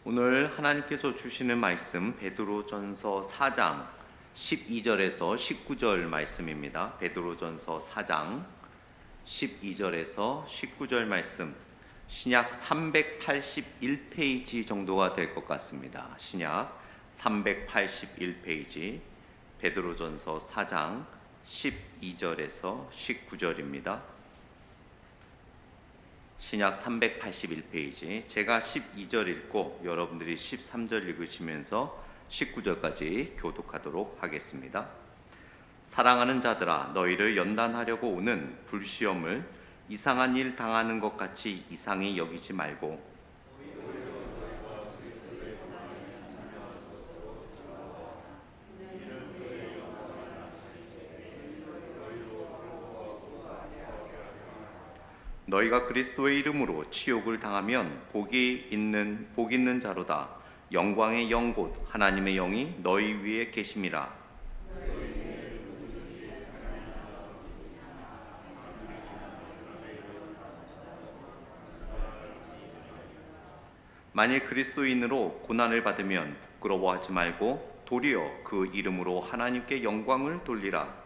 오늘 하나님께서 주시는 말씀 베드로전서 4장 12절에서 19절 말씀입니다. 베드로전서 4장 12절에서 19절 말씀, 신약 381페이지 정도가 될 것 같습니다. 신약 381페이지 베드로전서 4장 12절에서 19절입니다. 신약 381페이지, 제가 12절 읽고 여러분들이 13절 읽으시면서 19절까지 교독하도록 하겠습니다. 사랑하는 자들아, 너희를 연단하려고 오는 불시험을 이상한 일 당하는 것 같이 이상히 여기지 말고 너희가 그리스도의 이름으로 치욕을 당하면 복 있는 자로다. 영광의 영 곧 하나님의 영이 너희 위에 계심이라. 만일 그리스도인으로 고난을 받으면 부끄러워하지 말고 도리어 그 이름으로 하나님께 영광을 돌리라.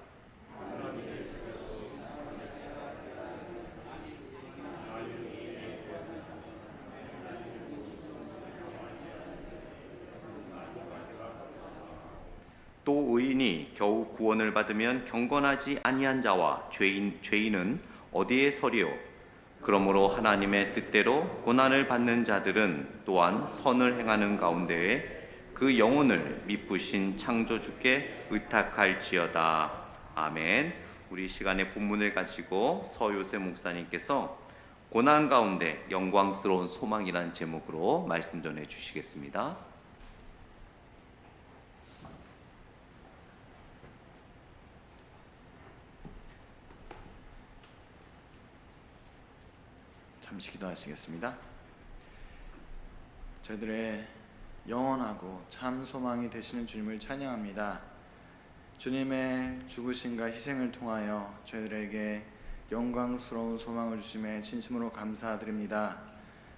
또 의인이 겨우 구원을 받으면 경건하지 아니한 자와 죄인은 어디에 서리요? 그러므로 하나님의 뜻대로 고난을 받는 자들은 또한 선을 행하는 가운데에 그 영혼을 미쁘신 창조주께 의탁할지어다. 아멘. 우리 시간의 본문을 가지고 서요셉 목사님께서 고난 가운데 영광스러운 소망이라는 제목으로 말씀 전해 주시겠습니다. 잠시 기도하시겠습니다. 저희들의 영원하고 참 소망이 되시는 주님을 찬양합니다. 주님의 죽으심과 희생을 통하여 저희들에게 영광스러운 소망을 주심에 진심으로 감사드립니다.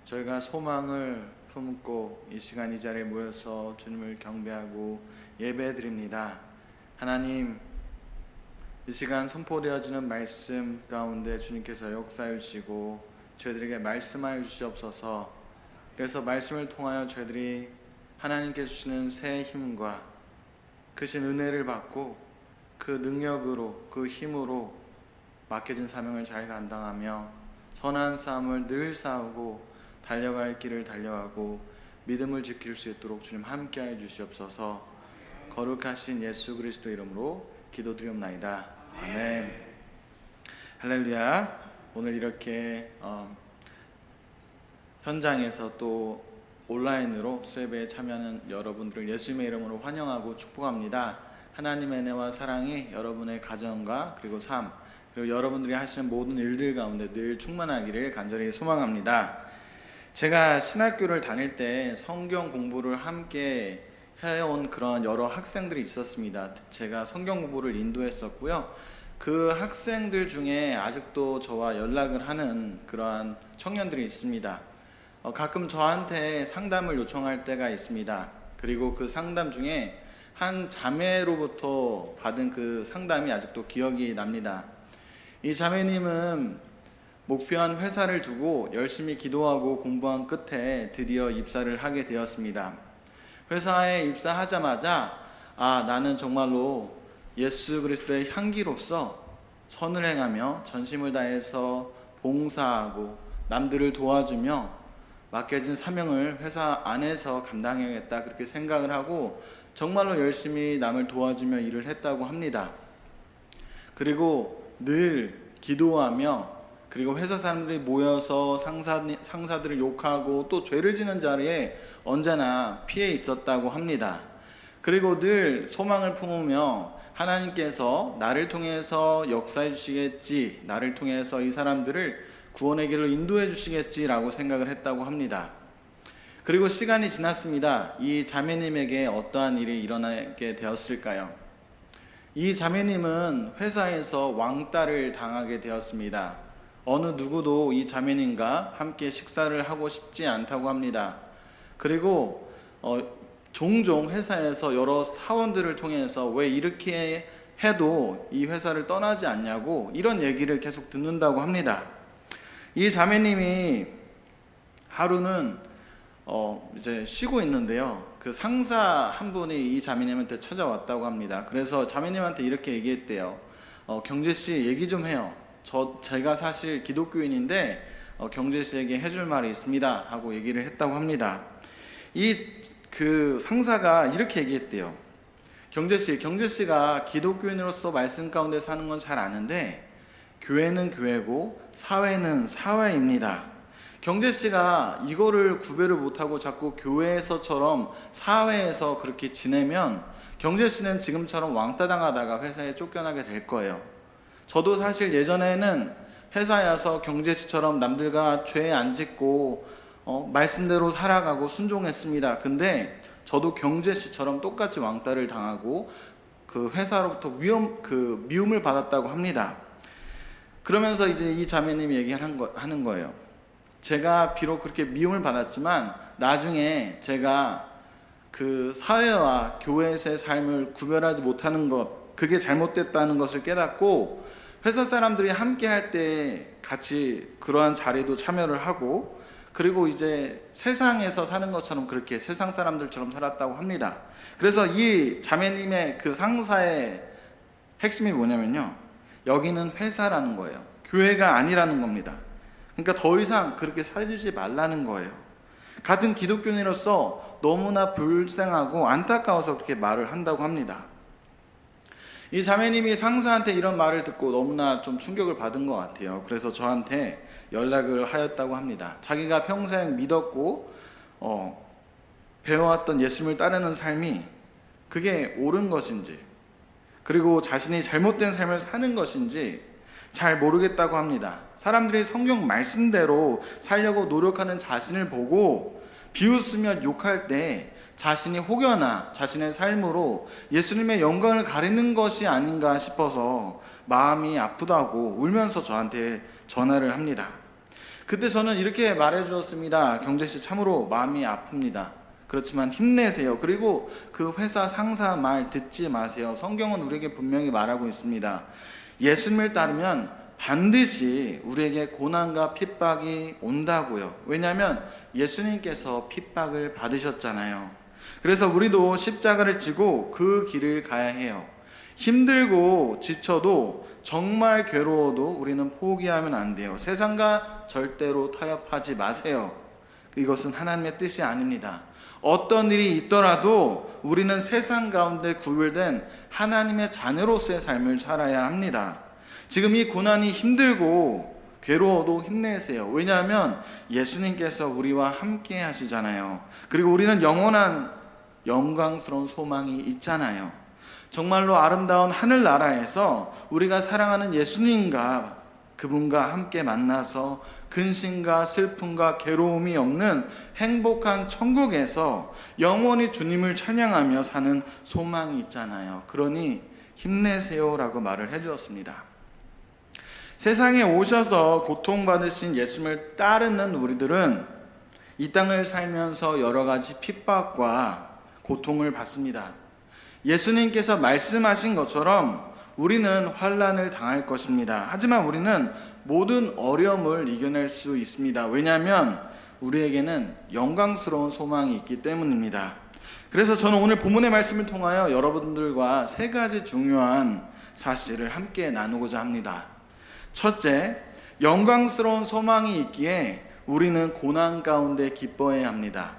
저희가 소망을 품고 이 시간 이 자리에 모여서 주님을 경배하고 예배드립니다. 하나님, 이 시간 선포되어지는 말씀 가운데 주님께서 역사해 주시고 저희들에게 말씀하여 주시옵소서. 그래서 말씀을 통하여 저희들이 하나님께 주시는 새 힘과 크신 은혜를 받고 그 능력으로, 그 힘으로 맡겨진 사명을 잘 감당하며 선한 싸움을 늘 싸우고 달려갈 길을 달려가고 믿음을 지킬 수 있도록 주님 함께하여 주시옵소서. 거룩하신 예수 그리스도 이름으로 기도드리옵나이다. 아멘. 할렐루야. 오늘 이렇게 현장에서 또 온라인으로 수예배에 참여하는 여러분들을 예수님의 이름으로 환영하고 축복합니다. 하나님의 은혜와 사랑이 여러분의 가정과 그리고 삶, 그리고 여러분들이 하시는 모든 일들 가운데 늘 충만하기를 간절히 소망합니다. 제가 신학교를 다닐 때 성경 공부를 함께 해온 그런 여러 학생들이 있었습니다. 제가 성경 공부를 인도했었고요. 그 학생들 중에 아직도 저와 연락을 하는 그러한 청년들이 있습니다. 가끔 저한테 상담을 요청할 때가 있습니다. 그리고 그 상담 중에 한 자매로부터 받은 그 상담이 아직도 기억이 납니다. 이 자매님은 목표한 회사를 두고 열심히 기도하고 공부한 끝에 드디어 입사를 하게 되었습니다. 회사에 입사하자마자 나는 정말로 예수 그리스도의 향기로서 선을 행하며 전심을 다해서 봉사하고 남들을 도와주며 맡겨진 사명을 회사 안에서 감당해야겠다, 그렇게 생각을 하고 정말로 열심히 남을 도와주며 일을 했다고 합니다. 그리고 늘 기도하며, 그리고 회사 사람들이 모여서 상사들을 욕하고 또 죄를 지는 자리에 언제나 피해 있었다고 합니다. 그리고 늘 소망을 품으며 하나님께서 나를 통해서 역사해 주시겠지, 나를 통해서 이 사람들을 구원의 길로 인도해 주시겠지라고 생각을 했다고 합니다. 그리고 시간이 지났습니다. 이 자매님에게 어떠한 일이 일어나게 되었을까요? 이 자매님은 회사에서 왕따를 당하게 되었습니다. 어느 누구도 이 자매님과 함께 식사를 하고 싶지 않다고 합니다. 그리고 종종 회사에서 여러 사원들을 통해서 왜 이렇게 해도 이 회사를 떠나지 않냐고 이런 얘기를 계속 듣는다고 합니다. 이 자매님이 하루는 이제 쉬고 있는데요. 그 상사 한 분이 이 자매님한테 찾아왔다고 합니다. 그래서 자매님한테 이렇게 얘기했대요. 경재 씨 얘기 좀 해요. 제가 사실 기독교인인데 경재 씨에게 해줄 말이 있습니다 하고 얘기를 했다고 합니다. 그 상사가 이렇게 얘기했대요. 경재 씨가 기독교인으로서 말씀 가운데 사는 건 잘 아는데 교회는 교회고 사회는 사회입니다. 경재 씨가 이거를 구별을 못하고 자꾸 교회에서처럼 사회에서 그렇게 지내면 경재 씨는 지금처럼 왕따 당하다가 회사에 쫓겨나게 될 거예요. 저도 사실 예전에는 회사에 와서 경재 씨처럼 남들과 죄 안 짓고 말씀대로 살아가고 순종했습니다. 근데 저도 경재 씨처럼 똑같이 왕따를 당하고 그 회사로부터 미움을 받았다고 합니다. 그러면서 이제 이 자매님이 얘기하는 거예요. 제가 비록 그렇게 미움을 받았지만 나중에 제가 그 사회와 교회에서의 삶을 구별하지 못하는 것, 그게 잘못됐다는 것을 깨닫고 회사 사람들이 함께 할 때 같이 그러한 자리도 참여를 하고 그리고 이제 세상에서 사는 것처럼 그렇게 세상 사람들처럼 살았다고 합니다. 그래서 이 자매님의 그 상사의 핵심이 뭐냐면요, 여기는 회사라는 거예요. 교회가 아니라는 겁니다. 그러니까 더 이상 그렇게 살지 말라는 거예요. 같은 기독교인으로서 너무나 불쌍하고 안타까워서 그렇게 말을 한다고 합니다. 이 자매님이 상사한테 이런 말을 듣고 너무나 좀 충격을 받은 것 같아요. 그래서 저한테 연락을 하였다고 합니다. 자기가 평생 믿었고 배워왔던 예수님을 따르는 삶이 그게 옳은 것인지, 그리고 자신이 잘못된 삶을 사는 것인지 잘 모르겠다고 합니다. 사람들이 성경 말씀대로 살려고 노력하는 자신을 보고 비웃으며 욕할 때 자신이 혹여나 자신의 삶으로 예수님의 영광을 가리는 것이 아닌가 싶어서 마음이 아프다고 울면서 저한테 전화를 합니다. 그때 저는 이렇게 말해 주었습니다. 경재씨 참으로 마음이 아픕니다. 그렇지만 힘내세요. 그리고 그 회사 상사 말 듣지 마세요. 성경은 우리에게 분명히 말하고 있습니다. 예수님을 따르면 반드시 우리에게 고난과 핍박이 온다고요. 왜냐하면 예수님께서 핍박을 받으셨잖아요. 그래서 우리도 십자가를 지고 그 길을 가야 해요. 힘들고 지쳐도 정말 괴로워도 우리는 포기하면 안 돼요. 세상과 절대로 타협하지 마세요. 이것은 하나님의 뜻이 아닙니다. 어떤 일이 있더라도 우리는 세상 가운데 구별된 하나님의 자녀로서의 삶을 살아야 합니다. 지금 이 고난이 힘들고 괴로워도 힘내세요. 왜냐하면 예수님께서 우리와 함께 하시잖아요. 그리고 우리는 영원한 영광스러운 소망이 있잖아요. 정말로 아름다운 하늘나라에서 우리가 사랑하는 예수님과 그분과 함께 만나서 근심과 슬픔과 괴로움이 없는 행복한 천국에서 영원히 주님을 찬양하며 사는 소망이 있잖아요. 그러니 힘내세요라고 말을 해주었습니다. 세상에 오셔서 고통받으신 예수님을 따르는 우리들은 이 땅을 살면서 여러 가지 핍박과 고통을 받습니다. 예수님께서 말씀하신 것처럼 우리는 환난을 당할 것입니다. 하지만 우리는 모든 어려움을 이겨낼 수 있습니다. 왜냐하면 우리에게는 영광스러운 소망이 있기 때문입니다. 그래서 저는 오늘 본문의 말씀을 통하여 여러분들과 세 가지 중요한 사실을 함께 나누고자 합니다. 첫째, 영광스러운 소망이 있기에 우리는 고난 가운데 기뻐해야 합니다.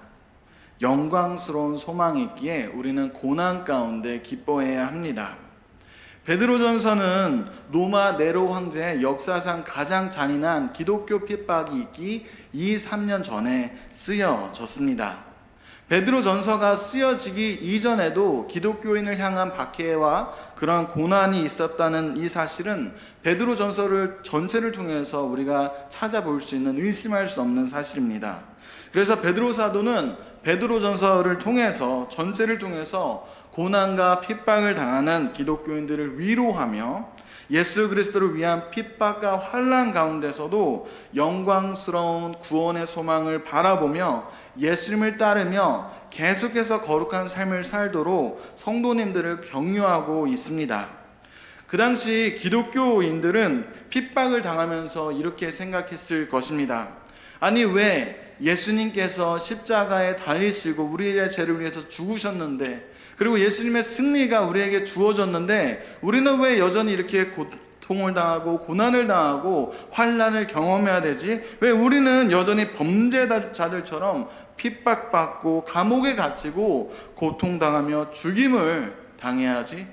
영광스러운 소망이 있기에 우리는 고난 가운데 기뻐해야 합니다. 베드로전서는 로마 네로 황제의 역사상 가장 잔인한 기독교 핍박이 있기 2-3년 전에 쓰여졌습니다. 베드로전서가 쓰여지기 이전에도 기독교인을 향한 박해와 그러한 고난이 있었다는 이 사실은 베드로전서를 전체를 통해서 우리가 찾아볼 수 있는 의심할 수 없는 사실입니다. 그래서 베드로 사도는 베드로전서를 통해서 전체를 통해서 고난과 핍박을 당하는 기독교인들을 위로하며 예수 그리스도를 위한 핍박과 환난 가운데서도 영광스러운 구원의 소망을 바라보며 예수님을 따르며 계속해서 거룩한 삶을 살도록 성도님들을 격려하고 있습니다. 그 당시 기독교인들은 핍박을 당하면서 이렇게 생각했을 것입니다. 아니, 왜 예수님께서 십자가에 달리시고 우리의 죄를 위해서 죽으셨는데, 그리고 예수님의 승리가 우리에게 주어졌는데 우리는 왜 여전히 이렇게 고통을 당하고 고난을 당하고 환난을 경험해야 되지? 왜 우리는 여전히 범죄자들처럼 핍박받고 감옥에 갇히고 고통당하며 죽임을 당해야 하지?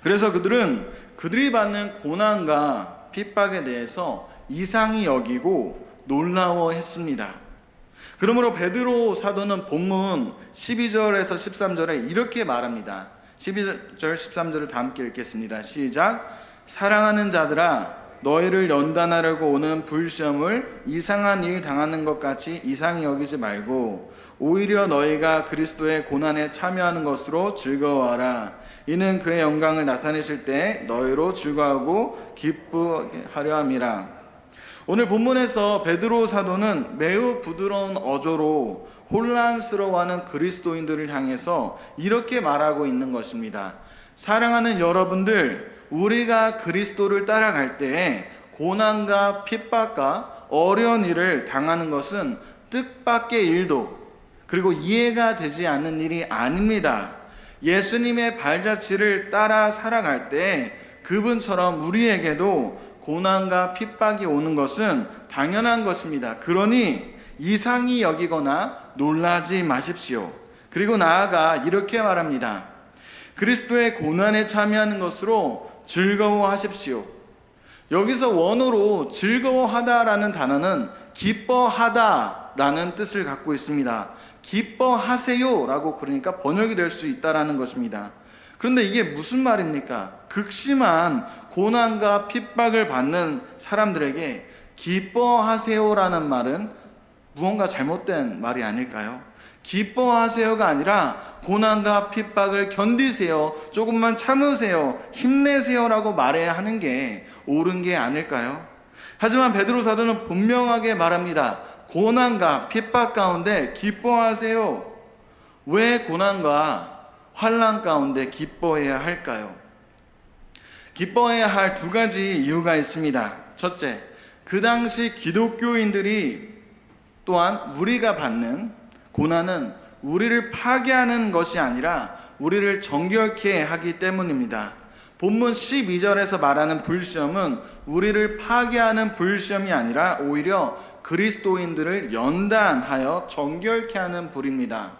그래서 그들은 그들이 받는 고난과 핍박에 대해서 이상히 여기고 놀라워했습니다. 그러므로 베드로 사도는 본문 12절에서 13절에 이렇게 말합니다. 12절 13절을 다 함께 읽겠습니다. 시작. 사랑하는 자들아, 너희를 연단하려고 오는 불시험을 이상한 일 당하는 것 같이 이상히 여기지 말고 오히려 너희가 그리스도의 고난에 참여하는 것으로 즐거워하라. 이는 그의 영광을 나타내실 때 너희로 즐거워하고 기뻐하려 함이라. 오늘 본문에서 베드로 사도는 매우 부드러운 어조로 혼란스러워하는 그리스도인들을 향해서 이렇게 말하고 있는 것입니다. 사랑하는 여러분들, 우리가 그리스도를 따라갈 때에 고난과 핍박과 어려운 일을 당하는 것은 뜻밖의 일도 그리고 이해가 되지 않는 일이 아닙니다. 예수님의 발자취를 따라 살아갈 때 그분처럼 우리에게도 고난과 핍박이 오는 것은 당연한 것입니다. 그러니 이상히 여기거나 놀라지 마십시오. 그리고 나아가 이렇게 말합니다. 그리스도의 고난에 참여하는 것으로 즐거워하십시오. 여기서 원어로 즐거워하다라는 단어는 기뻐하다라는 뜻을 갖고 있습니다. 기뻐하세요라고 그러니까 번역이 될 수 있다라는 것입니다. 그런데 이게 무슨 말입니까? 극심한 고난과 핍박을 받는 사람들에게 기뻐하세요라는 말은 무언가 잘못된 말이 아닐까요? 기뻐하세요가 아니라 고난과 핍박을 견디세요, 조금만 참으세요, 힘내세요라고 말해야 하는 게 옳은 게 아닐까요? 하지만 베드로 사도는 분명하게 말합니다. 고난과 핍박 가운데 기뻐하세요. 왜 고난과 환난 가운데 기뻐해야 할까요? 기뻐해야 할 두 가지 이유가 있습니다. 첫째, 그 당시 기독교인들이 또한 우리가 받는 고난은 우리를 파괴하는 것이 아니라 우리를 정결케 하기 때문입니다. 본문 12절에서 말하는 불시험은 우리를 파괴하는 불시험이 아니라 오히려 그리스도인들을 연단하여 정결케 하는 불입니다.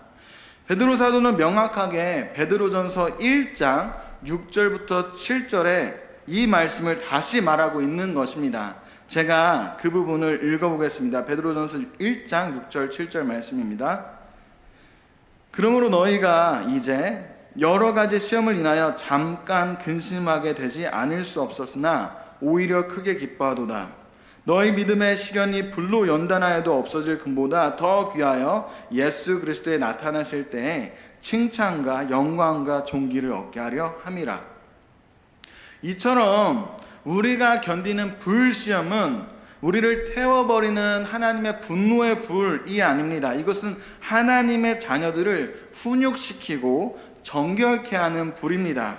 베드로 사도는 명확하게 베드로전서 1장 6절부터 7절에 이 말씀을 다시 말하고 있는 것입니다. 제가 그 부분을 읽어보겠습니다. 베드로전서 1장 6절 7절 말씀입니다. 그러므로 너희가 이제 여러 가지 시험을 인하여 잠깐 근심하게 되지 않을 수 없었으나 오히려 크게 기뻐하도다. 너희 믿음의 시련이 불로 연단하여도 없어질 금보다 더 귀하여 예수 그리스도에 나타나실 때에 칭찬과 영광과 존귀를 얻게 하려 함이라. 이처럼 우리가 견디는 불시험은 우리를 태워버리는 하나님의 분노의 불이 아닙니다. 이것은 하나님의 자녀들을 훈육시키고 정결케 하는 불입니다.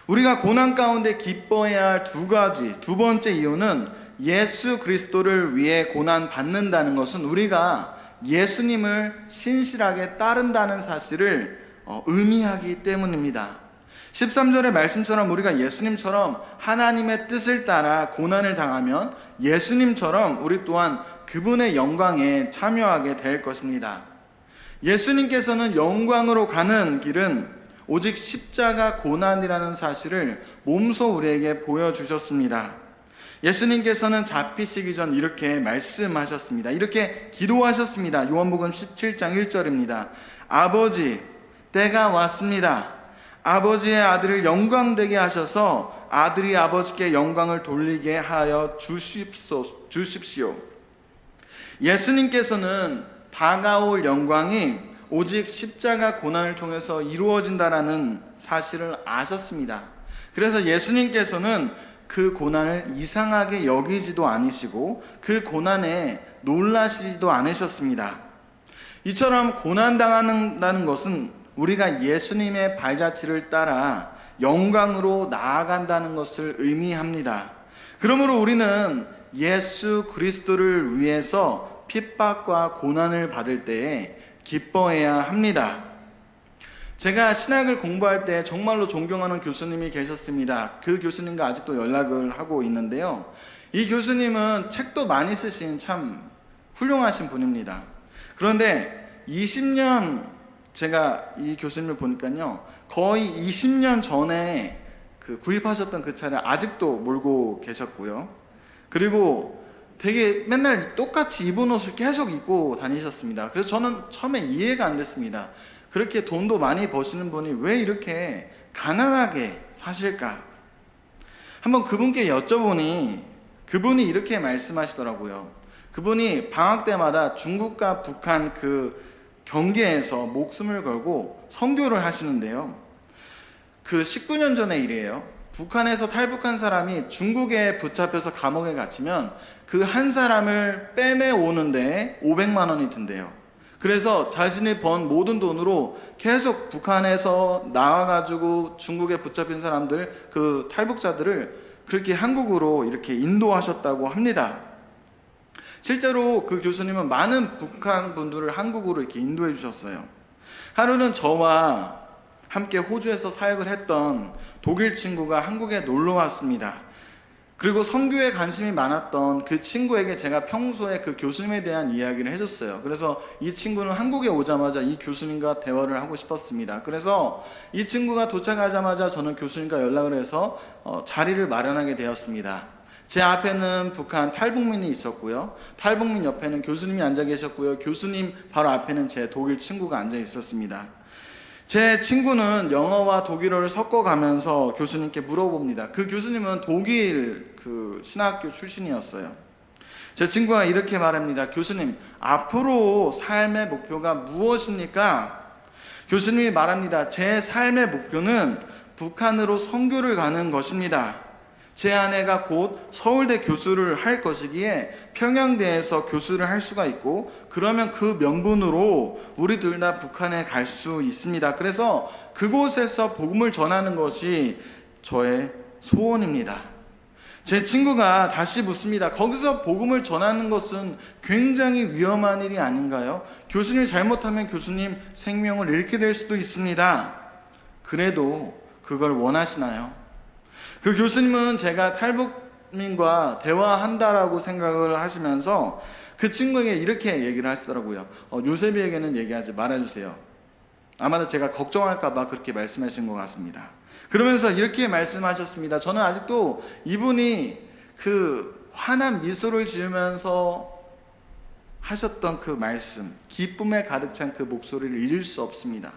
우리가 고난 가운데 기뻐해야 할 두 번째 이유는 예수 그리스도를 위해 고난 받는다는 것은 우리가 예수님을 신실하게 따른다는 사실을 의미하기 때문입니다. 13절의 말씀처럼 우리가 예수님처럼 하나님의 뜻을 따라 고난을 당하면 예수님처럼 우리 또한 그분의 영광에 참여하게 될 것입니다. 예수님께서는 영광으로 가는 길은 오직 십자가 고난이라는 사실을 몸소 우리에게 보여주셨습니다. 예수님께서는 잡히시기 전 이렇게 말씀하셨습니다. 이렇게 기도하셨습니다. 요한복음 17장 1절입니다. 아버지, 때가 왔습니다. 아버지의 아들을 영광되게 하셔서 아들이 아버지께 영광을 돌리게 하여 주십시오. 예수님께서는 다가올 영광이 오직 십자가 고난을 통해서 이루어진다라는 사실을 아셨습니다. 그래서 예수님께서는 그 고난을 이상하게 여기지도 않으시고 그 고난에 놀라시지도 않으셨습니다. 이처럼 고난당한다는 것은 우리가 예수님의 발자취를 따라 영광으로 나아간다는 것을 의미합니다. 그러므로 우리는 예수 그리스도를 위해서 핍박과 고난을 받을 때에 기뻐해야 합니다. 제가 신학을 공부할 때 정말로 존경하는 교수님이 계셨습니다. 그 교수님과 아직도 연락을 하고 있는데요. 이 교수님은 책도 많이 쓰신 참 훌륭하신 분입니다. 그런데 20년 제가 이 교수님을 보니까요, 거의 20년 전에 구입하셨던 그 차를 아직도 몰고 계셨고요. 그리고 되게 맨날 똑같이 입은 옷을 계속 입고 다니셨습니다. 그래서 저는 처음에 이해가 안 됐습니다. 그렇게 돈도 많이 버시는 분이 왜 이렇게 가난하게 사실까? 한번 그분께 여쭤보니 그분이 이렇게 말씀하시더라고요. 그분이 방학 때마다 중국과 북한 그 경계에서 목숨을 걸고 선교를 하시는데요. 그 19년 전의 일이에요. 북한에서 탈북한 사람이 중국에 붙잡혀서 감옥에 갇히면 그 한 사람을 빼내오는데 500만 원이 든대요. 그래서 자신이 번 모든 돈으로 계속 북한에서 나와가지고 중국에 붙잡힌 사람들, 그 탈북자들을 그렇게 한국으로 이렇게 인도하셨다고 합니다. 실제로 그 교수님은 많은 북한 분들을 한국으로 이렇게 인도해 주셨어요. 하루는 저와 함께 호주에서 사역을 했던 독일 친구가 한국에 놀러 왔습니다. 그리고 선교에 관심이 많았던 그 친구에게 제가 평소에 그 교수님에 대한 이야기를 해줬어요. 그래서 이 친구는 한국에 오자마자 이 교수님과 대화를 하고 싶었습니다. 그래서 이 친구가 도착하자마자 저는 교수님과 연락을 해서 자리를 마련하게 되었습니다. 제 앞에는 북한 탈북민이 있었고요. 탈북민 옆에는 교수님이 앉아 계셨고요. 교수님 바로 앞에는 제 독일 친구가 앉아 있었습니다. 제 친구는 영어와 독일어를 섞어가면서 교수님께 물어봅니다. 그 교수님은 독일 그 신학교 출신이었어요. 제 친구가 이렇게 말합니다. 교수님, 앞으로 삶의 목표가 무엇입니까? 교수님이 말합니다. 제 삶의 목표는 북한으로 선교를 가는 것입니다. 제 아내가 곧 서울대 교수를 할 것이기에 평양대에서 교수를 할 수가 있고, 그러면 그 명분으로 우리 둘 다 북한에 갈 수 있습니다. 그래서 그곳에서 복음을 전하는 것이 저의 소원입니다. 제 친구가 다시 묻습니다. 거기서 복음을 전하는 것은 굉장히 위험한 일이 아닌가요? 교수님 잘못하면 교수님 생명을 잃게 될 수도 있습니다. 그래도 그걸 원하시나요? 그 교수님은 제가 탈북민과 대화한다라고 생각을 하시면서 그 친구에게 이렇게 얘기를 하시더라고요. 요셉이에게는 얘기하지 말아주세요. 아마도 제가 걱정할까봐 그렇게 말씀하신 것 같습니다. 그러면서 이렇게 말씀하셨습니다. 저는 아직도 이분이 그 환한 미소를 지으면서 하셨던 그 말씀, 기쁨에 가득 찬 그 목소리를 잊을 수 없습니다.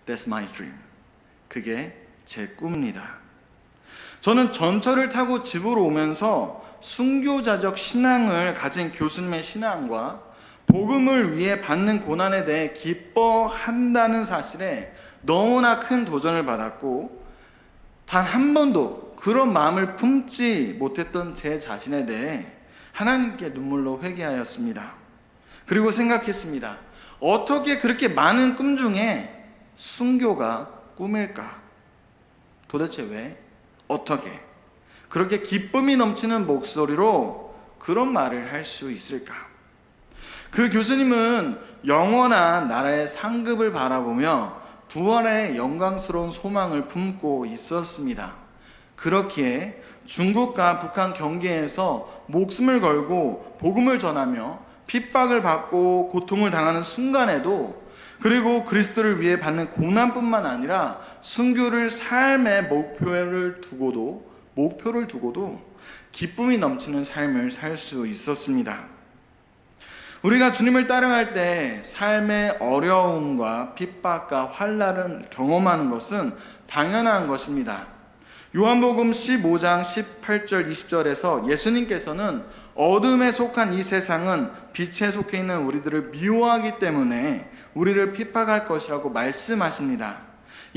That's my dream. 그게 제 꿈입니다. 저는 전철을 타고 집으로 오면서 순교자적 신앙을 가진 교수님의 신앙과 복음을 위해 받는 고난에 대해 기뻐한다는 사실에 너무나 큰 도전을 받았고, 단 한 번도 그런 마음을 품지 못했던 제 자신에 대해 하나님께 눈물로 회개하였습니다. 그리고 생각했습니다. 어떻게 그렇게 많은 꿈 중에 순교가 꿈일까? 도대체 왜? 어떻게? 그렇게 기쁨이 넘치는 목소리로 그런 말을 할 수 있을까? 그 교수님은 영원한 나라의 상급을 바라보며 부활의 영광스러운 소망을 품고 있었습니다. 그렇기에 중국과 북한 경계에서 목숨을 걸고 복음을 전하며 핍박을 받고 고통을 당하는 순간에도, 그리고 그리스도를 위해 받는 고난뿐만 아니라 순교를 삶의 목표를 두고도 기쁨이 넘치는 삶을 살 수 있었습니다. 우리가 주님을 따라갈 때 삶의 어려움과 핍박과 환난을 경험하는 것은 당연한 것입니다. 요한복음 15장 18절 20절에서 예수님께서는 어둠에 속한 이 세상은 빛에 속해 있는 우리들을 미워하기 때문에 우리를 핍박할 것이라고 말씀하십니다.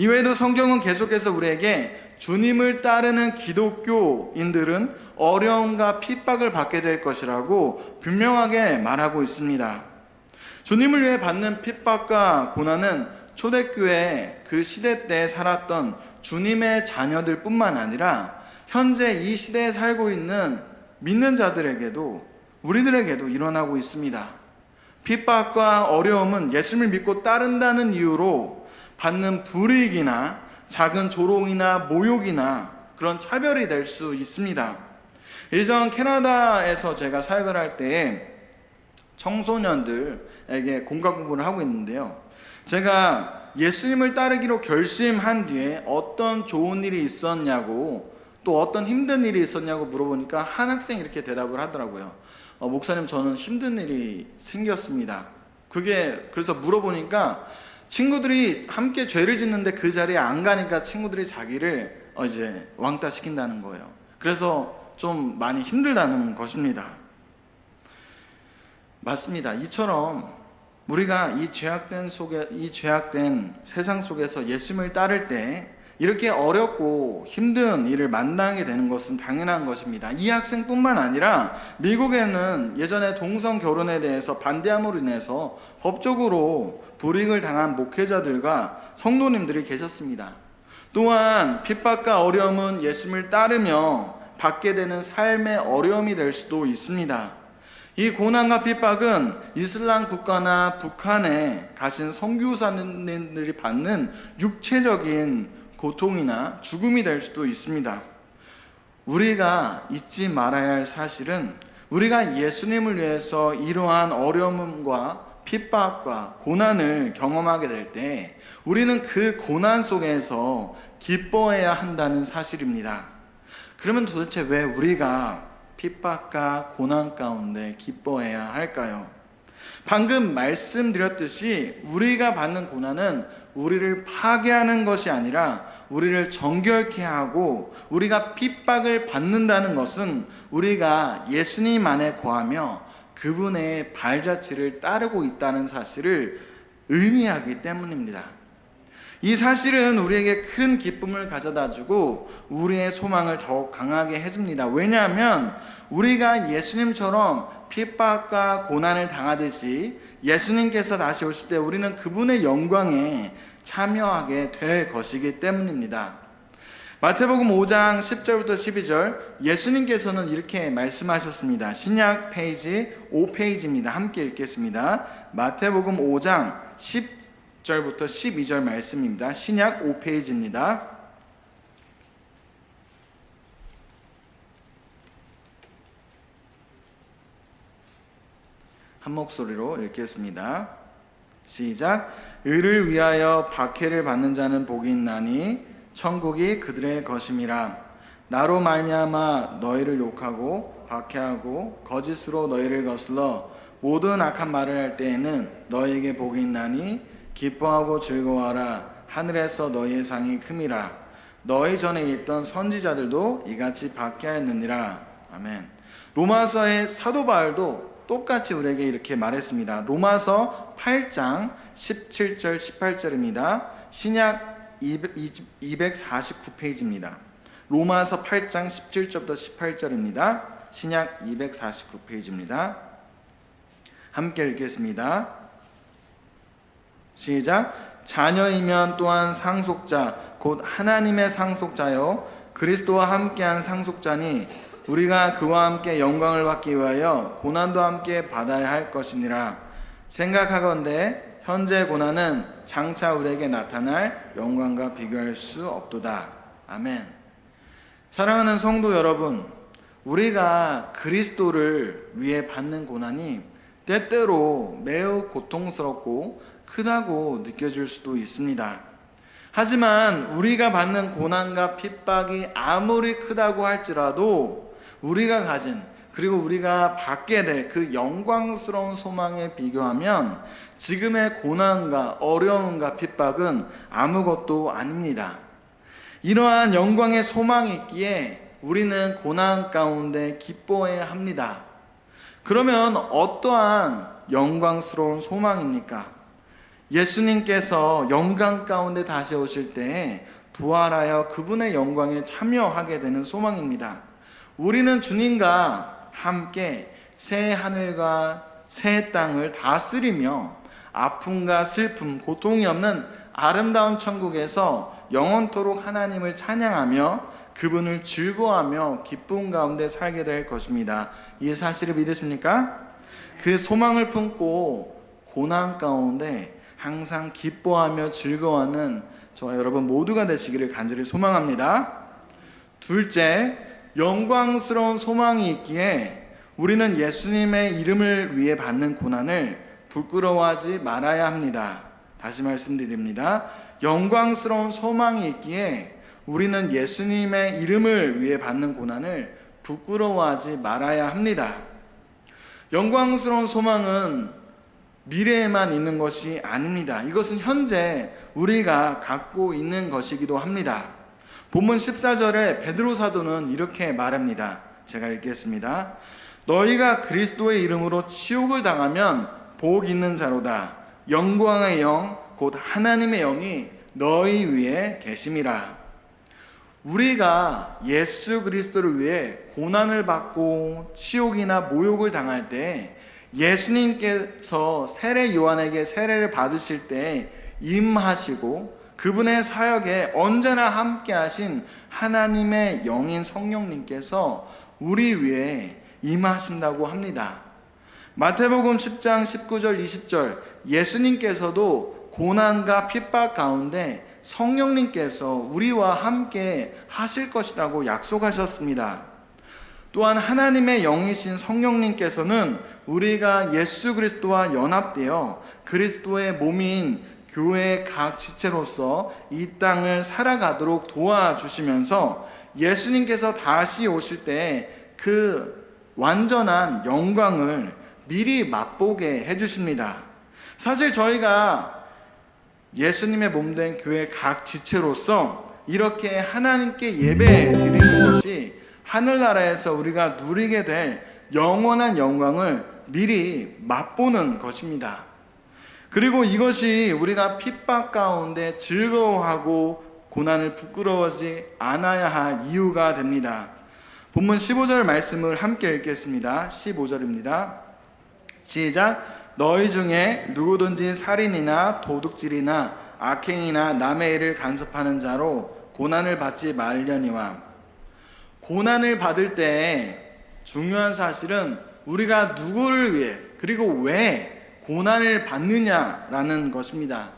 이외에도 성경은 계속해서 우리에게 주님을 따르는 기독교인들은 어려움과 핍박을 받게 될 것이라고 분명하게 말하고 있습니다. 주님을 위해 받는 핍박과 고난은 초대교회 그 시대 때 살았던 주님의 자녀들 뿐만 아니라 현재 이 시대에 살고 있는 믿는 자들에게도, 우리들에게도 일어나고 있습니다. 핍박과 어려움은 예수님을 믿고 따른다는 이유로 받는 불이익이나 작은 조롱이나 모욕이나 그런 차별이 될 수 있습니다. 예전 캐나다에서 제가 사역을 할 때 청소년들에게 공과 공부를 하고 있는데요, 제가 예수님을 따르기로 결심한 뒤에 어떤 좋은 일이 있었냐고, 또 어떤 힘든 일이 있었냐고 물어보니까 한 학생이 이렇게 대답을 하더라고요. 목사님, 저는 힘든 일이 생겼습니다. 그래서 물어보니까 친구들이 함께 죄를 짓는데 그 자리에 안 가니까 친구들이 자기를 이제 왕따 시킨다는 거예요. 그래서 좀 많이 힘들다는 것입니다. 맞습니다. 이처럼 우리가 이 죄악된 세상 속에서 예수님을 따를 때 이렇게 어렵고 힘든 일을 만나게 되는 것은 당연한 것입니다. 이 학생뿐만 아니라 미국에는 예전에 동성 결혼에 대해서 반대함으로 인해서 법적으로 불이익을 당한 목회자들과 성도님들이 계셨습니다. 또한 핍박과 어려움은 예수님을 따르며 받게 되는 삶의 어려움이 될 수도 있습니다. 이 고난과 핍박은 이슬람 국가나 북한에 가신 선교사님들이 받는 육체적인 고통이나 죽음이 될 수도 있습니다. 우리가 잊지 말아야 할 사실은 우리가 예수님을 위해서 이러한 어려움과 핍박과 고난을 경험하게 될 때 우리는 그 고난 속에서 기뻐해야 한다는 사실입니다. 그러면 도대체 왜 우리가 핍박과 고난 가운데 기뻐해야 할까요? 방금 말씀드렸듯이 우리가 받는 고난은 우리를 파괴하는 것이 아니라 우리를 정결케 하고, 우리가 핍박을 받는다는 것은 우리가 예수님 안에 거하며 그분의 발자취를 따르고 있다는 사실을 의미하기 때문입니다. 이 사실은 우리에게 큰 기쁨을 가져다주고 우리의 소망을 더욱 강하게 해줍니다. 왜냐하면 우리가 예수님처럼 핍박과 고난을 당하듯이 예수님께서 다시 오실 때 우리는 그분의 영광에 참여하게 될 것이기 때문입니다. 마태복음 5장 10절부터 12절, 예수님께서는 이렇게 말씀하셨습니다. 신약 페이지 5페이지입니다. 함께 읽겠습니다. 마태복음 5장 10절부터 12절 말씀입니다. 신약 5페이지입니다. 한 목소리로 읽겠습니다. 시작. 의를 위하여 박해를 받는 자는 복이 있나니 천국이 그들의 것임이라. 나로 말미암아 너희를 욕하고 박해하고 거짓으로 너희를 거슬러 모든 악한 말을 할 때에는 너희에게 복이 있나니 기뻐하고 즐거워하라. 하늘에서 너희의 상이 큼이라. 너희 전에 있던 선지자들도 이같이 박해하였느니라. 아멘. 로마서의 사도 바울도 똑같이 우리에게 이렇게 말했습니다. 로마서 8장 17절 18절입니다. 신약 249페이지입니다. 로마서 8장 17절부터 18절입니다. 신약 249페이지입니다. 함께 읽겠습니다. 시작. 자녀이면 또한 상속자 곧 하나님의 상속자요 그리스도와 함께한 상속자니 우리가 그와 함께 영광을 받기 위하여 고난도 함께 받아야 할 것이니라. 생각하건대 현재 고난은 장차 우리에게 나타날 영광과 비교할 수 없도다. 아멘. 사랑하는 성도 여러분, 우리가 그리스도를 위해 받는 고난이 때때로 매우 고통스럽고 크다고 느껴질 수도 있습니다. 하지만 우리가 받는 고난과 핍박이 아무리 크다고 할지라도 우리가 가진, 그리고 우리가 받게 될 그 영광스러운 소망에 비교하면 지금의 고난과 어려움과 핍박은 아무것도 아닙니다. 이러한 영광의 소망이 있기에 우리는 고난 가운데 기뻐해야 합니다. 그러면 어떠한 영광스러운 소망입니까? 예수님께서 영광 가운데 다시 오실 때 부활하여 그분의 영광에 참여하게 되는 소망입니다. 우리는 주님과 함께 새 하늘과 새 땅을 다스리며 아픔과 슬픔, 고통이 없는 아름다운 천국에서 영원토록 하나님을 찬양하며 그분을 즐거워하며 기쁨 가운데 살게 될 것입니다. 이 사실을 믿으십니까? 그 소망을 품고 고난 가운데 항상 기뻐하며 즐거워하는 저와 여러분 모두가 되시기를 간절히 소망합니다. 둘째, 영광스러운 소망이 있기에 우리는 예수님의 이름을 위해 받는 고난을 부끄러워하지 말아야 합니다. 다시 말씀드립니다. 영광스러운 소망이 있기에 우리는 예수님의 이름을 위해 받는 고난을 부끄러워하지 말아야 합니다. 영광스러운 소망은 미래에만 있는 것이 아닙니다. 이것은 현재 우리가 갖고 있는 것이기도 합니다. 본문 14절에 베드로 사도는 이렇게 말합니다. 제가 읽겠습니다. 너희가 그리스도의 이름으로 치욕을 당하면 복 있는 자로다. 영광의 영 곧 하나님의 영이 너희 위에 계심이라. 우리가 예수 그리스도를 위해 고난을 받고 치욕이나 모욕을 당할 때 예수님께서 세례 요한에게 세례를 받으실 때 임하시고 그분의 사역에 언제나 함께 하신 하나님의 영인 성령님께서 우리 위에 임하신다고 합니다. 마태복음 10장 19절 20절 예수님께서도 고난과 핍박 가운데 성령님께서 우리와 함께 하실 것이라고 약속하셨습니다. 또한 하나님의 영이신 성령님께서는 우리가 예수 그리스도와 연합되어 그리스도의 몸인 교회의 각 지체로서 이 땅을 살아가도록 도와주시면서 예수님께서 다시 오실 때 그 완전한 영광을 미리 맛보게 해주십니다. 사실 저희가 예수님의 몸된 교회 각 지체로서 이렇게 하나님께 예배 드리는 것이 하늘나라에서 우리가 누리게 될 영원한 영광을 미리 맛보는 것입니다. 그리고 이것이 우리가 핍박 가운데 즐거워하고 고난을 부끄러워하지 않아야 할 이유가 됩니다. 본문 15절 말씀을 함께 읽겠습니다. 15절입니다. 시작. 너희 중에 누구든지 살인이나 도둑질이나 악행이나 남의 일을 간섭하는 자로 고난을 받지 말려니와. 고난을 받을 때 중요한 사실은 우리가 누구를 위해 그리고 왜 고난을 받느냐라는 것입니다.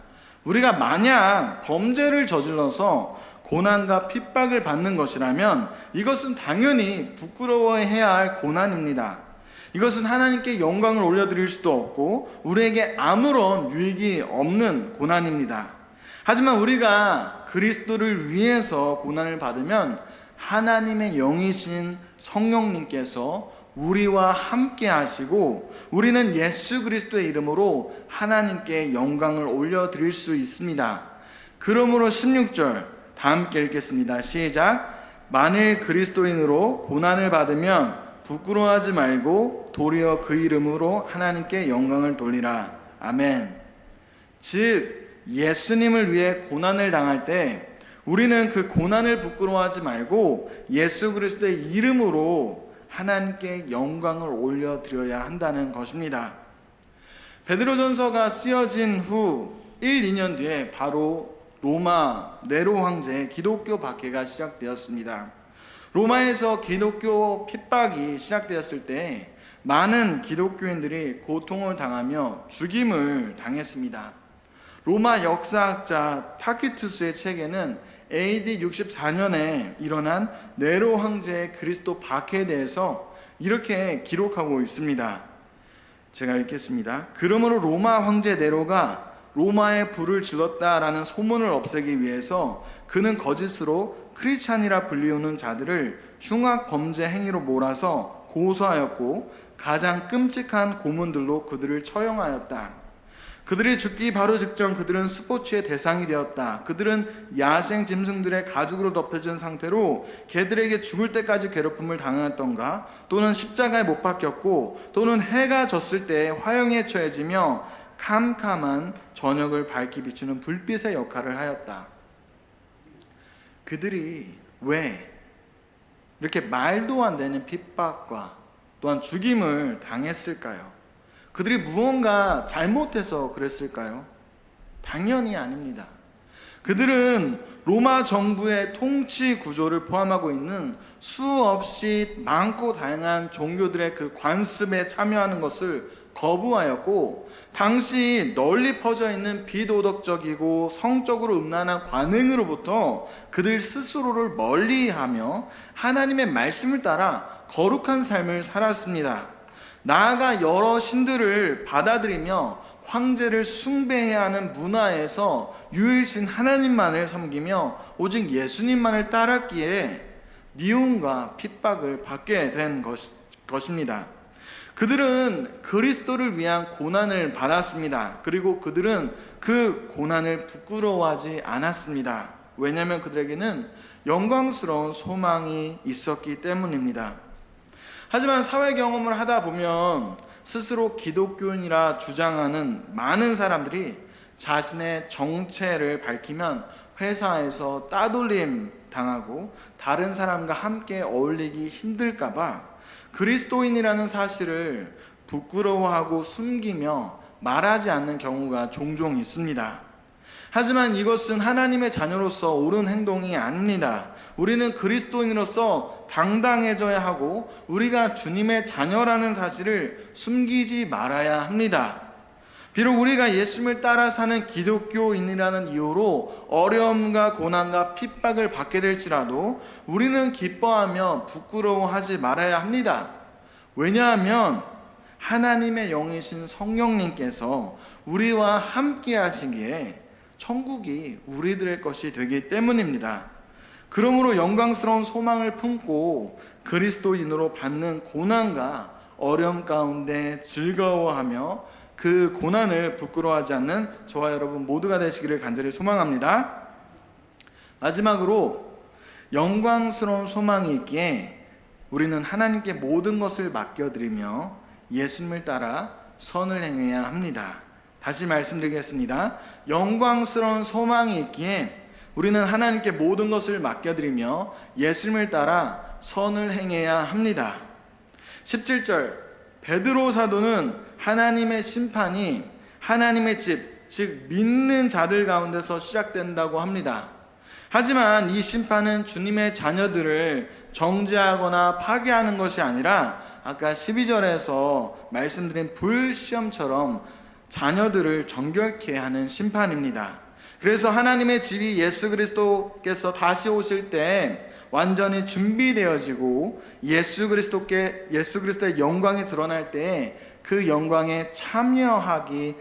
우리가 만약 범죄를 저질러서 고난과 핍박을 받는 것이라면 이것은 당연히 부끄러워해야 할 고난입니다. 이것은 하나님께 영광을 올려드릴 수도 없고 우리에게 아무런 유익이 없는 고난입니다. 하지만 우리가 그리스도를 위해서 고난을 받으면 하나님의 영이신 성령님께서 우리와 함께 하시고 우리는 예수 그리스도의 이름으로 하나님께 영광을 올려드릴 수 있습니다. 그러므로 16절 다 함께 읽겠습니다. 시작. 만일 그리스도인으로 고난을 받으면 부끄러워하지 말고 도리어 그 이름으로 하나님께 영광을 돌리라. 아멘. 즉 예수님을 위해 고난을 당할 때 우리는 그 고난을 부끄러워하지 말고 예수 그리스도의 이름으로 하나님께 영광을 올려드려야 한다는 것입니다. 베드로전서가 쓰여진 후 1, 2년 뒤에 바로 로마 네로 황제의 기독교 박해가 시작되었습니다. 로마에서 기독교 핍박이 시작되었을 때 많은 기독교인들이 고통을 당하며 죽임을 당했습니다. 로마 역사학자 타키투스의 책에는 AD 64년에 일어난 네로 황제의 그리스도 박해에 대해서 이렇게 기록하고 있습니다. 제가 읽겠습니다. 그러므로 로마 황제 네로가 로마에 불을 질렀다라는 소문을 없애기 위해서 그는 거짓으로 크리스찬이라 불리우는 자들을 흉악 범죄 행위로 몰아서 고소하였고 가장 끔찍한 고문들로 그들을 처형하였다. 그들이 죽기 바로 직전 그들은 스포츠의 대상이 되었다. 그들은 야생 짐승들의 가죽으로 덮여진 상태로 개들에게 죽을 때까지 괴롭힘을 당하였던가, 또는 십자가에 못 박혔고, 또는 해가 졌을 때 화형에 처해지며 캄캄한 저녁을 밝히 비추는 불빛의 역할을 하였다. 그들이 왜 이렇게 말도 안 되는 핍박과 또한 죽임을 당했을까요? 그들이 무언가 잘못해서 그랬을까요? 당연히 아닙니다. 그들은 로마 정부의 통치 구조를 포함하고 있는 수없이 많고 다양한 종교들의 그 관습에 참여하는 것을 거부하였고, 당시 널리 퍼져 있는 비도덕적이고 성적으로 음란한 관행으로부터 그들 스스로를 멀리하며 하나님의 말씀을 따라 거룩한 삶을 살았습니다. 나아가 여러 신들을 받아들이며 황제를 숭배해야 하는 문화에서 유일신 하나님만을 섬기며 오직 예수님만을 따랐기에 미움과 핍박을 받게 된 것입니다. 그들은 그리스도를 위한 고난을 받았습니다. 그리고 그들은 그 고난을 부끄러워하지 않았습니다. 왜냐하면 그들에게는 영광스러운 소망이 있었기 때문입니다. 하지만 사회 경험을 하다 보면 스스로 기독교인이라 주장하는 많은 사람들이 자신의 정체를 밝히면 회사에서 따돌림 당하고 다른 사람과 함께 어울리기 힘들까봐 그리스도인이라는 사실을 부끄러워하고 숨기며 말하지 않는 경우가 종종 있습니다. 하지만 이것은 하나님의 자녀로서 옳은 행동이 아닙니다. 우리는 그리스도인으로서 당당해져야 하고 우리가 주님의 자녀라는 사실을 숨기지 말아야 합니다. 비록 우리가 예수님을 따라 사는 기독교인이라는 이유로 어려움과 고난과 핍박을 받게 될지라도 우리는 기뻐하며 부끄러워하지 말아야 합니다. 왜냐하면 하나님의 영이신 성령님께서 우리와 함께 하시기에 천국이 우리들의 것이 되기 때문입니다. 그러므로 영광스러운 소망을 품고 그리스도인으로 받는 고난과 어려움 가운데 즐거워하며 그 고난을 부끄러워하지 않는 저와 여러분 모두가 되시기를 간절히 소망합니다. 마지막으로 영광스러운 소망이 있기에 우리는 하나님께 모든 것을 맡겨드리며 예수님을 따라 선을 행해야 합니다. 다시 말씀드리겠습니다. 영광스러운 소망이 있기에 우리는 하나님께 모든 것을 맡겨드리며 예수님을 따라 선을 행해야 합니다. 17절 베드로 사도는 하나님의 심판이 하나님의 집, 즉 믿는 자들 가운데서 시작된다고 합니다. 하지만 이 심판은 주님의 자녀들을 정죄하거나 파괴하는 것이 아니라 아까 12절에서 말씀드린 불시험처럼 자녀들을 정결케 하는 심판입니다. 그래서 하나님의 집이 예수 그리스도께서 다시 오실 때 완전히 준비되어지고 예수 그리스도의 영광이 드러날 때 그 영광에 참여하기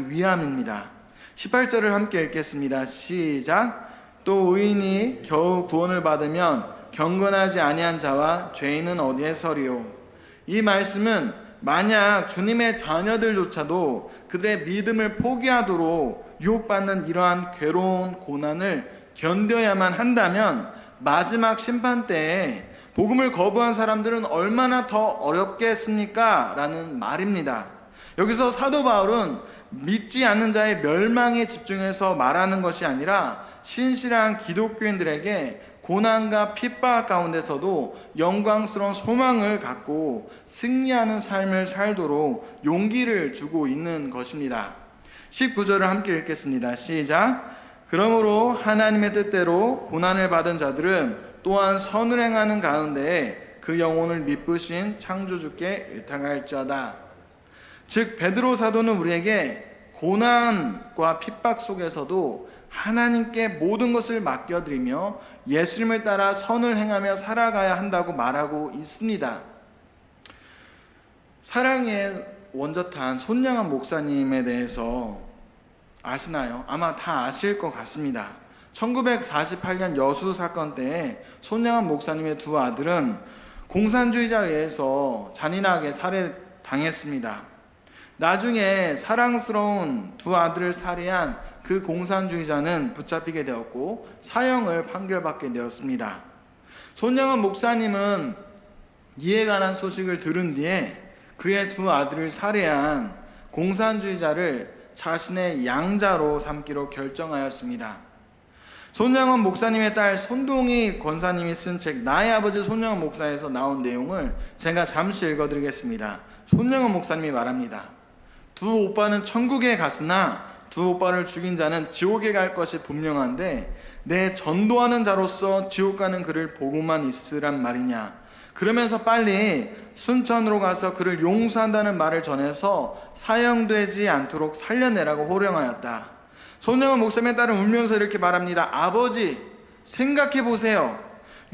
위함입니다. 18절을 함께 읽겠습니다. 시작. 또 의인이 겨우 구원을 받으면 경건하지 아니한 자와 죄인은 어디에 서리요. 이 말씀은 만약 주님의 자녀들조차도 그들의 믿음을 포기하도록 유혹받는 이러한 괴로운 고난을 견뎌야만 한다면 마지막 심판 때에 복음을 거부한 사람들은 얼마나 더 어렵겠습니까? 라는 말입니다. 여기서 사도 바울은 믿지 않는 자의 멸망에 집중해서 말하는 것이 아니라 신실한 기독교인들에게 고난과 핍박 가운데서도 영광스러운 소망을 갖고 승리하는 삶을 살도록 용기를 주고 있는 것입니다. 19절을 함께 읽겠습니다. 시작. 그러므로 하나님의 뜻대로 고난을 받은 자들은 또한 선을 행하는 가운데 그 영혼을 미쁘신 창조주께 의탁할지어다. 즉 베드로 사도는 우리에게 고난과 핍박 속에서도 하나님께 모든 것을 맡겨드리며 예수님을 따라 선을 행하며 살아가야 한다고 말하고 있습니다. 사랑의 원저탄 손양한 목사님에 대해서 아시나요? 아마 다 아실 것 같습니다. 1948년 여수 사건 때 손양한 목사님의 두 아들은 공산주의자에 의해서 잔인하게 살해당했습니다. 나중에 사랑스러운 두 아들을 살해한 그 공산주의자는 붙잡히게 되었고 사형을 판결받게 되었습니다. 손양한 목사님은 이에 관한 소식을 들은 뒤에 그의 두 아들을 살해한 공산주의자를 자신의 양자로 삼기로 결정하였습니다. 손양원 목사님의 딸 손동희 권사님이 쓴 책 나의 아버지 손양원 목사에서 나온 내용을 제가 잠시 읽어드리겠습니다. 손양원 목사님이 말합니다. 두 오빠는 천국에 갔으나 두 오빠를 죽인 자는 지옥에 갈 것이 분명한데 내 전도하는 자로서 지옥 가는 그를 보고만 있으란 말이냐. 그러면서 빨리 순천으로 가서 그를 용서한다는 말을 전해서 사형되지 않도록 살려내라고 호령하였다. 손양원 목사님의 딸은 울면서 이렇게 말합니다. 아버지, 생각해 보세요.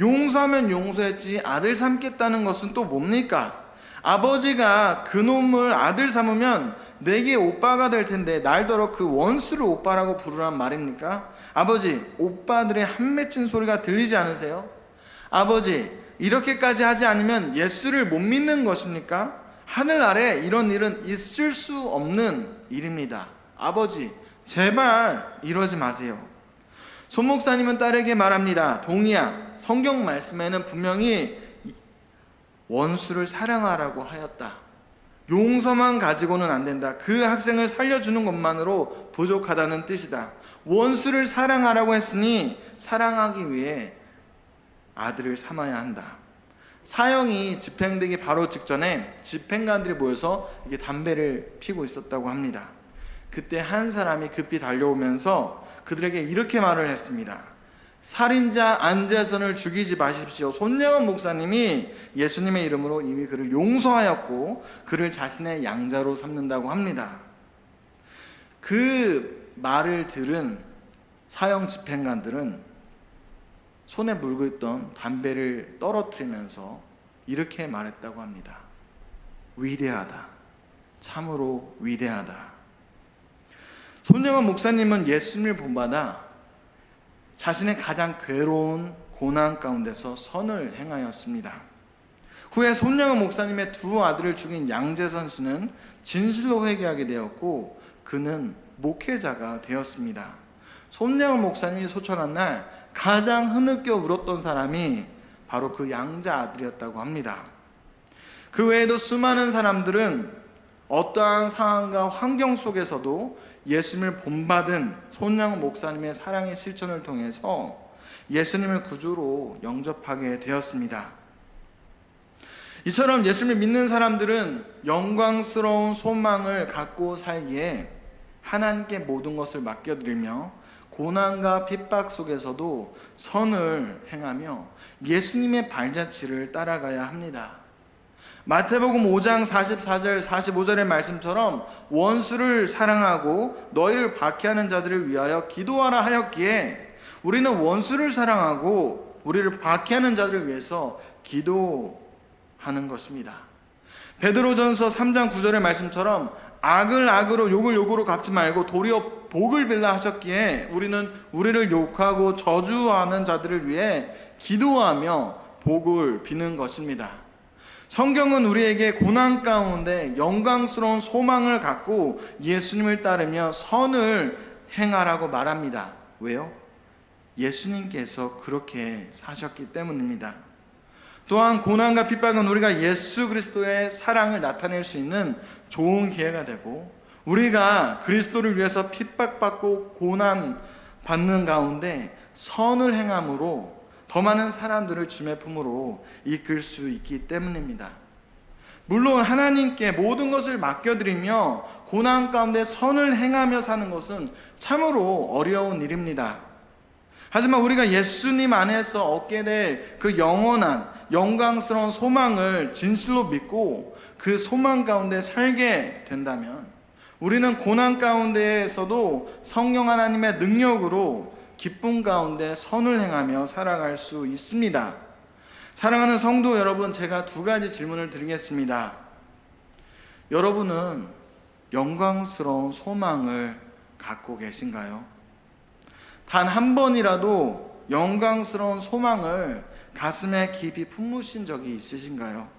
용서하면 용서했지 아들 삼겠다는 것은 또 뭡니까? 아버지가 그놈을 아들 삼으면 내게 오빠가 될 텐데 날더러 그 원수를 오빠라고 부르란 말입니까? 아버지, 오빠들의 한 맺힌 소리가 들리지 않으세요? 아버지, 이렇게까지 하지 않으면 예수를 못 믿는 것입니까? 하늘 아래 이런 일은 있을 수 없는 일입니다. 아버지, 제발 이러지 마세요. 손 목사님은 딸에게 말합니다. 동희야, 성경 말씀에는 분명히 원수를 사랑하라고 하였다. 용서만 가지고는 안 된다. 그 학생을 살려주는 것만으로 부족하다는 뜻이다. 원수를 사랑하라고 했으니 사랑하기 위해 아들을 삼아야 한다. 사형이 집행되기 바로 직전에 집행관들이 모여서 이게 담배를 피고 있었다고 합니다. 그때 한 사람이 급히 달려오면서 그들에게 이렇게 말을 했습니다. 살인자 안재선을 죽이지 마십시오. 손양원 목사님이 예수님의 이름으로 이미 그를 용서하였고 그를 자신의 양자로 삼는다고 합니다. 그 말을 들은 사형 집행관들은 손에 물고 있던 담배를 떨어뜨리면서 이렇게 말했다고 합니다. 위대하다. 참으로 위대하다. 손양원 목사님은 예수님을 본받아 자신의 가장 괴로운 고난 가운데서 선을 행하였습니다. 후에 손양원 목사님의 두 아들을 죽인 양재선 씨는 진실로 회개하게 되었고 그는 목회자가 되었습니다. 손양원 목사님이 소천한 날 가장 흐느껴 울었던 사람이 바로 그 양자 아들이었다고 합니다. 그 외에도 수많은 사람들은 어떠한 상황과 환경 속에서도 예수님을 본받은 손양원 목사님의 사랑의 실천을 통해서 예수님을 구주로 영접하게 되었습니다. 이처럼 예수님을 믿는 사람들은 영광스러운 소망을 갖고 살기에 하나님께 모든 것을 맡겨드리며 고난과 핍박 속에서도 선을 행하며 예수님의 발자취를 따라가야 합니다. 마태복음 5장 44절 45절의 말씀처럼 원수를 사랑하고 너희를 박해하는 자들을 위하여 기도하라 하였기에 우리는 원수를 사랑하고 우리를 박해하는 자들을 위해서 기도하는 것입니다. 베드로전서 3장 9절의 말씀처럼 악을 악으로 욕을 욕으로 갚지 말고 도리어 복을 빌라 하셨기에 우리는 우리를 욕하고 저주하는 자들을 위해 기도하며 복을 비는 것입니다. 성경은 우리에게 고난 가운데 영광스러운 소망을 갖고 예수님을 따르며 선을 행하라고 말합니다. 왜요? 예수님께서 그렇게 사셨기 때문입니다. 또한 고난과 핍박은 우리가 예수 그리스도의 사랑을 나타낼 수 있는 좋은 기회가 되고 우리가 그리스도를 위해서 핍박받고 고난받는 가운데 선을 행함으로 더 많은 사람들을 주의 품으로 이끌 수 있기 때문입니다. 물론 하나님께 모든 것을 맡겨드리며 고난 가운데 선을 행하며 사는 것은 참으로 어려운 일입니다. 하지만 우리가 예수님 안에서 얻게 될 그 영원한 영광스러운 소망을 진실로 믿고 그 소망 가운데 살게 된다면 우리는 고난 가운데에서도 성령 하나님의 능력으로 기쁨 가운데 선을 행하며 살아갈 수 있습니다. 사랑하는 성도 여러분, 제가 두 가지 질문을 드리겠습니다. 여러분은 영광스러운 소망을 갖고 계신가요? 단 한 번이라도 영광스러운 소망을 가슴에 깊이 품으신 적이 있으신가요?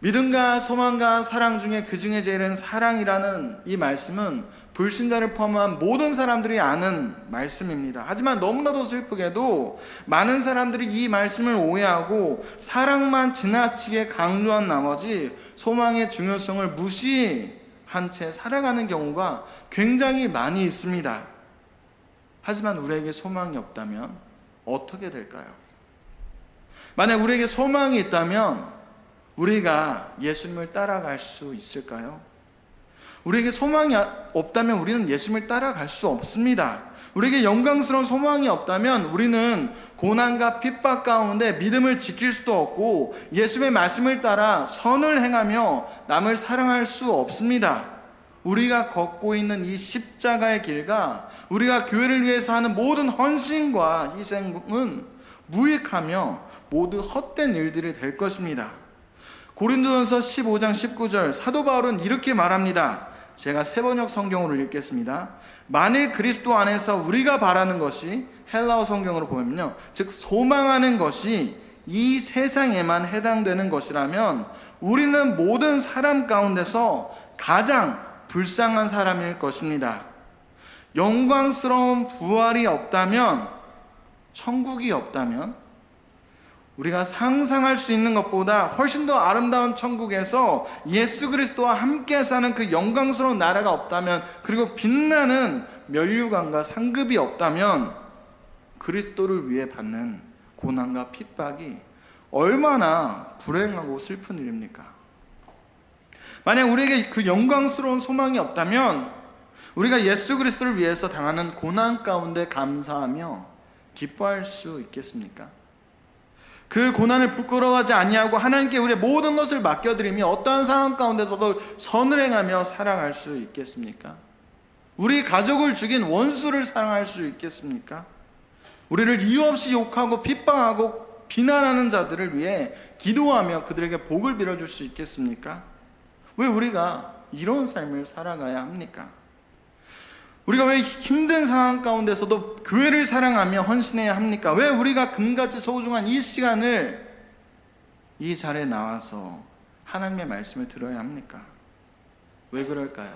믿음과 소망과 사랑 중에 그 중에 제일은 사랑이라는 이 말씀은 불신자를 포함한 모든 사람들이 아는 말씀입니다. 하지만 너무나도 슬프게도 많은 사람들이 이 말씀을 오해하고 사랑만 지나치게 강조한 나머지 소망의 중요성을 무시하는 한 채 살아가는 경우가 굉장히 많이 있습니다. 하지만 우리에게 소망이 없다면 어떻게 될까요? 만약 우리에게 소망이 있다면 우리가 예수님을 따라갈 수 있을까요? 우리에게 소망이 없다면 우리는 예수님을 따라갈 수 없습니다. 우리에게 영광스러운 소망이 없다면 우리는 고난과 핍박 가운데 믿음을 지킬 수도 없고 예수님의 말씀을 따라 선을 행하며 남을 사랑할 수 없습니다. 우리가 걷고 있는 이 십자가의 길과 우리가 교회를 위해서 하는 모든 헌신과 희생은 무익하며 모두 헛된 일들이 될 것입니다. 고린도전서 15장 19절 사도 바울은 이렇게 말합니다. 제가 세번역 성경으로 읽겠습니다. 만일 그리스도 안에서 우리가 바라는 것이 헬라어 성경으로 보면요, 즉 소망하는 것이 이 세상에만 해당되는 것이라면 우리는 모든 사람 가운데서 가장 불쌍한 사람일 것입니다. 영광스러운 부활이 없다면, 천국이 없다면 우리가 상상할 수 있는 것보다 훨씬 더 아름다운 천국에서 예수 그리스도와 함께 사는 그 영광스러운 나라가 없다면, 그리고 빛나는 면류관과 상급이 없다면 그리스도를 위해 받는 고난과 핍박이 얼마나 불행하고 슬픈 일입니까? 만약 우리에게 그 영광스러운 소망이 없다면 우리가 예수 그리스도를 위해서 당하는 고난 가운데 감사하며 기뻐할 수 있겠습니까? 그 고난을 부끄러워하지 아니하고 하나님께 우리의 모든 것을 맡겨드리며 어떠한 상황 가운데서도 선을 행하며 살아갈 수 있겠습니까? 우리 가족을 죽인 원수를 사랑할 수 있겠습니까? 우리를 이유 없이 욕하고 핍박하고 비난하는 자들을 위해 기도하며 그들에게 복을 빌어줄 수 있겠습니까? 왜 우리가 이런 삶을 살아가야 합니까? 우리가 왜 힘든 상황 가운데서도 교회를 사랑하며 헌신해야 합니까? 왜 우리가 금같이 소중한 이 시간을 이 자리에 나와서 하나님의 말씀을 들어야 합니까? 왜 그럴까요?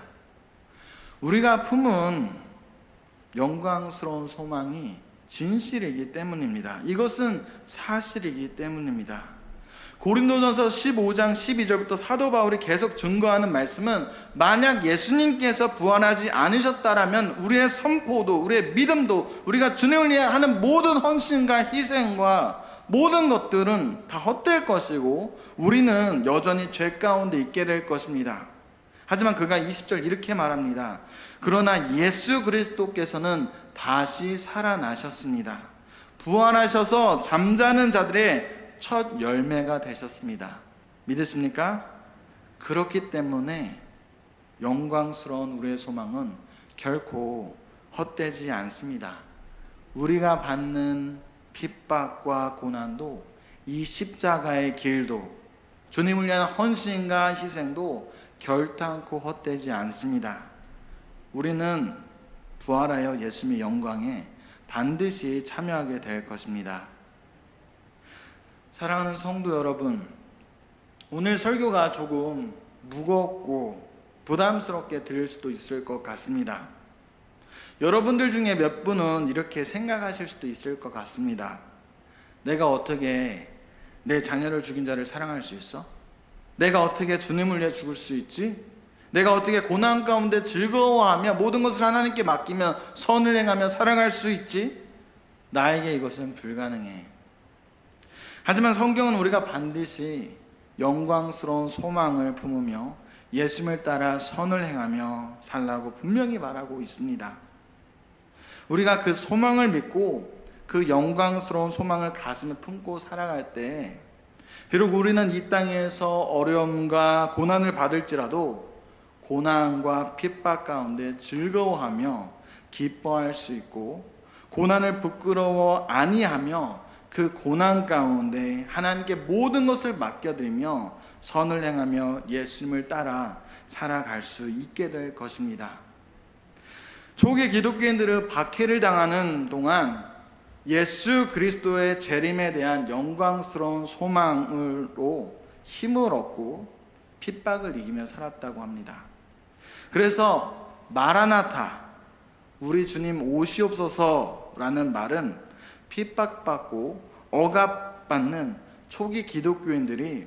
우리가 품은 영광스러운 소망이 진실이기 때문입니다. 이것은 사실이기 때문입니다. 고린도전서 15장 12절부터 사도 바울이 계속 증거하는 말씀은 만약 예수님께서 부활하지 않으셨다라면 우리의 선포도 우리의 믿음도 우리가 주님을 위해 하는 모든 헌신과 희생과 모든 것들은 다 헛될 것이고 우리는 여전히 죄 가운데 있게 될 것입니다. 하지만 그가 20절 이렇게 말합니다. 그러나 예수 그리스도께서는 다시 살아나셨습니다. 부활하셔서 잠자는 자들의 첫 열매가 되셨습니다. 믿으십니까? 그렇기 때문에 영광스러운 우리의 소망은 결코 헛되지 않습니다. 우리가 받는 핍박과 고난도 이 십자가의 길도 주님을 위한 헌신과 희생도 결탄코 헛되지 않습니다. 우리는 부활하여 예수님의 영광에 반드시 참여하게 될 것입니다. 사랑하는 성도 여러분, 오늘 설교가 조금 무겁고 부담스럽게 들릴 수도 있을 것 같습니다. 여러분들 중에 몇 분은 이렇게 생각하실 수도 있을 것 같습니다. 내가 어떻게 내 자녀를 죽인 자를 사랑할 수 있어? 내가 어떻게 주님을 위해 죽을 수 있지? 내가 어떻게 고난 가운데 즐거워하며 모든 것을 하나님께 맡기며 선을 행하며 살아갈 수 있지? 나에게 이것은 불가능해. 하지만 성경은 우리가 반드시 영광스러운 소망을 품으며 예수님을 따라 선을 행하며 살라고 분명히 말하고 있습니다. 우리가 그 소망을 믿고 그 영광스러운 소망을 가슴에 품고 살아갈 때 비록 우리는 이 땅에서 어려움과 고난을 받을지라도 고난과 핍박 가운데 즐거워하며 기뻐할 수 있고 고난을 부끄러워 아니하며 그 고난 가운데 하나님께 모든 것을 맡겨드리며 선을 행하며 예수님을 따라 살아갈 수 있게 될 것입니다. 초기 기독교인들은 박해를 당하는 동안 예수 그리스도의 재림에 대한 영광스러운 소망으로 힘을 얻고 핍박을 이기며 살았다고 합니다. 그래서 마라나타, 우리 주님 오시옵소서라는 말은 핍박받고 억압받는 초기 기독교인들이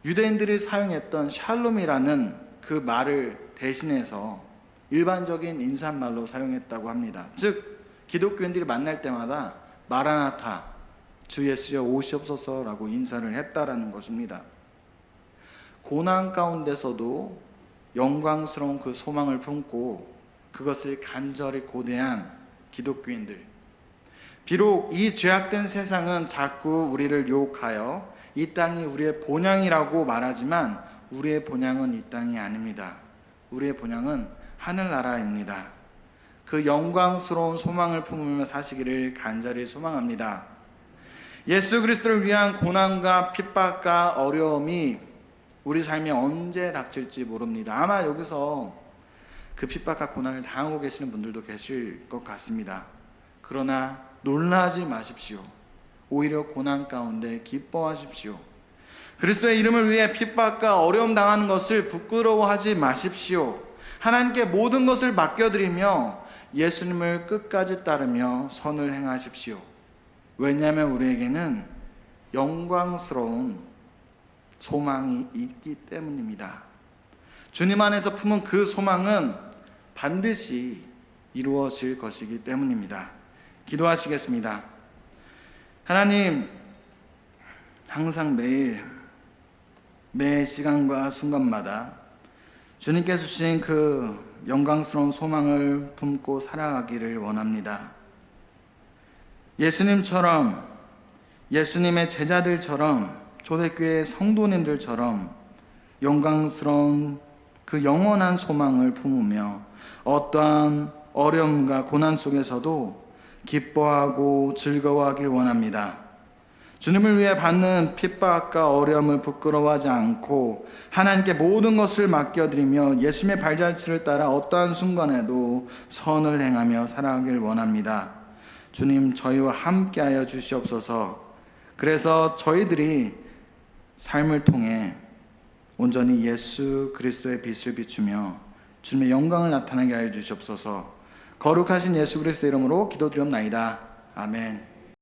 유대인들이 사용했던 샬롬이라는 그 말을 대신해서 일반적인 인사말로 사용했다고 합니다. 즉 기독교인들이 만날 때마다 마라나타, 주 예수여 오시옵소서라고 인사를 했다라는 것입니다. 고난 가운데서도 영광스러운 그 소망을 품고 그것을 간절히 고대한 기독교인들. 비록 이 죄악된 세상은 자꾸 우리를 유혹하여 이 땅이 우리의 본향이라고 말하지만 우리의 본향은 이 땅이 아닙니다. 우리의 본향은 하늘나라입니다. 그 영광스러운 소망을 품으며 사시기를 간절히 소망합니다. 예수 그리스도를 위한 고난과 핍박과 어려움이 우리 삶에 언제 닥칠지 모릅니다. 아마 여기서 그 핍박과 고난을 당하고 계시는 분들도 계실 것 같습니다. 그러나 놀라지 마십시오. 오히려 고난 가운데 기뻐하십시오. 그리스도의 이름을 위해 핍박과 어려움 당하는 것을 부끄러워하지 마십시오. 하나님께 모든 것을 맡겨드리며 예수님을 끝까지 따르며 선을 행하십시오. 왜냐하면 우리에게는 영광스러운 소망이 있기 때문입니다. 주님 안에서 품은 그 소망은 반드시 이루어질 것이기 때문입니다. 기도하시겠습니다. 하나님, 항상 매 시간과 순간마다 주님께서 주신 그 영광스러운 소망을 품고 살아가기를 원합니다. 예수님처럼, 예수님의 제자들처럼, 초대교회 성도님들처럼 영광스러운 그 영원한 소망을 품으며 어떠한 어려움과 고난 속에서도 기뻐하고 즐거워하길 원합니다. 주님을 위해 받는 핍박과 어려움을 부끄러워하지 않고 하나님께 모든 것을 맡겨드리며 예수님의 발자취를 따라 어떠한 순간에도 선을 행하며 살아가길 원합니다. 주님, 저희와 함께하여 주시옵소서. 그래서 저희들이 삶을 통해 온전히 예수 그리스도의 빛을 비추며 주님의 영광을 나타나게 하여 주시옵소서. 거룩하신 예수 그리스도의 이름으로 기도드리옵나이다. 아멘.